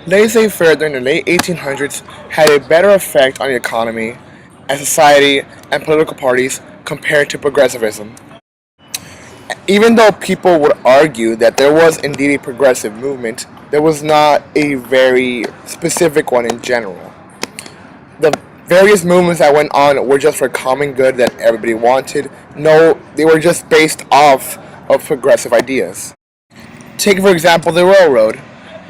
Laissez-faire during the late 1800s had a better effect on the economy and society and political parties compared to progressivism. Even though people would argue that there was indeed a progressive movement, there was not a very specific one in general. The various movements that went on were just for common good that everybody wanted. No, they were just based off of progressive ideas. Take, for example, the railroad.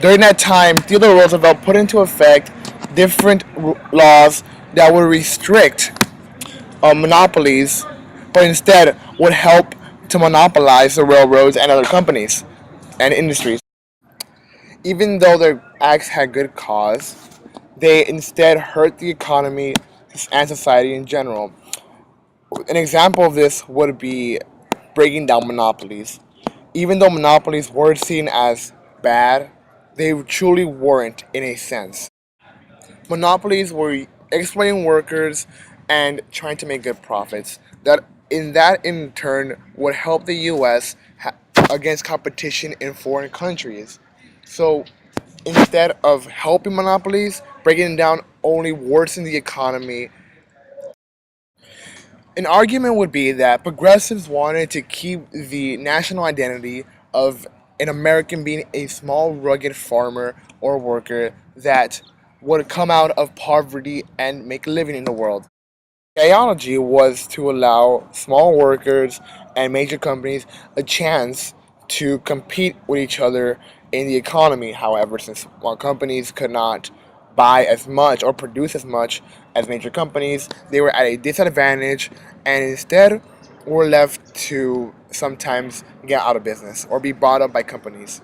During that time, Theodore Roosevelt put into effect different laws that would restrict monopolies, but instead would help to monopolize the railroads and other companies and industries. Even though their acts had good cause, they instead hurt the economy and society in general. An example of this would be breaking down monopolies. Even though monopolies were seen as bad, they truly weren't in a sense. Monopolies were exploiting workers and trying to make good profits. That in turn would help the U.S. Against competition in foreign countries. So instead of helping monopolies, breaking them down only worsened the economy. An argument would be that progressives wanted to keep the national identity of an American being a small, rugged farmer or worker that would come out of poverty and make a living in the world. The ideology was to allow small workers and major companies a chance to compete with each other in the economy. However, since small companies could not buy as much or produce as much as major companies, they were at a disadvantage and instead were left to sometimes get out of business or be bought up by companies.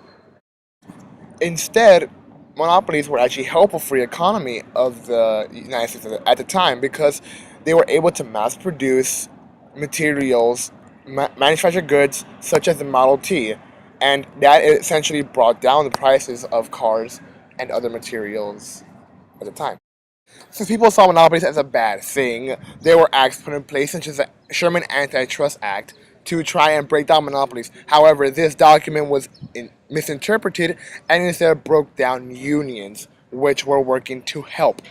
Instead, monopolies were actually helpful for the economy of the United States at the time because they were able to mass produce materials, manufacture goods such as the Model T, and that essentially brought down the prices of cars and other materials at the time. Since people saw monopolies as a bad thing, there were acts put in place, such as the Sherman Antitrust Act, to try and break down monopolies. However, this document was misinterpreted and instead broke down unions, which were working to help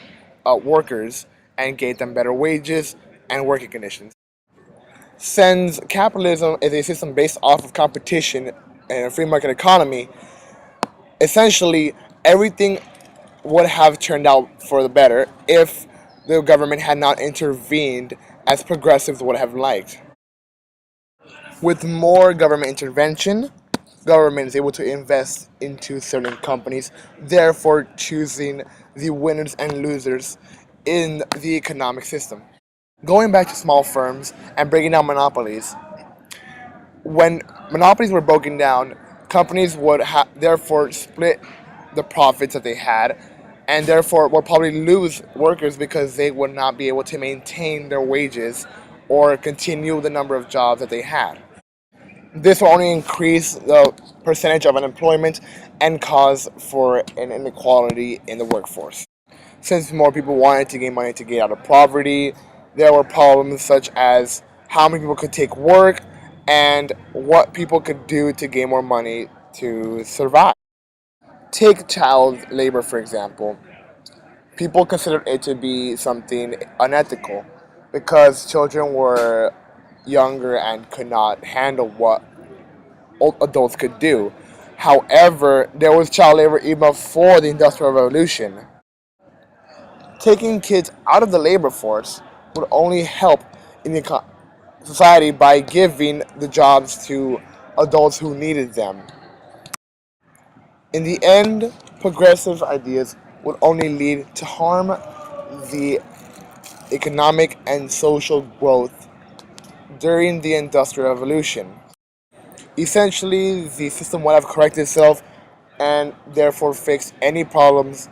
workers and gave them better wages and working conditions. Since capitalism is a system based off of competition and a free market economy, essentially everything would have turned out for the better if the government had not intervened as progressives would have liked. With more government intervention, government is able to invest into certain companies, therefore choosing the winners and losers in the economic system. Going back to small firms and breaking down monopolies, when monopolies were broken down, companies would therefore split the profits that they had, and therefore would probably lose workers because they would not be able to maintain their wages or continue the number of jobs that they had. This will only increase the percentage of unemployment and cause for an inequality in the workforce. Since more people wanted to gain money to get out of poverty, there were problems such as how many people could take work and what people could do to gain more money to survive. Take child labor, for example. People considered it to be something unethical because children were younger and could not handle what adults could do. However, there was child labor even before the Industrial Revolution. Taking kids out of the labor force would only help in the society by giving the jobs to adults who needed them. In the end, progressive ideas would only lead to harm the economic and social growth during the Industrial Revolution. Essentially, the system would have corrected itself and therefore fixed any problems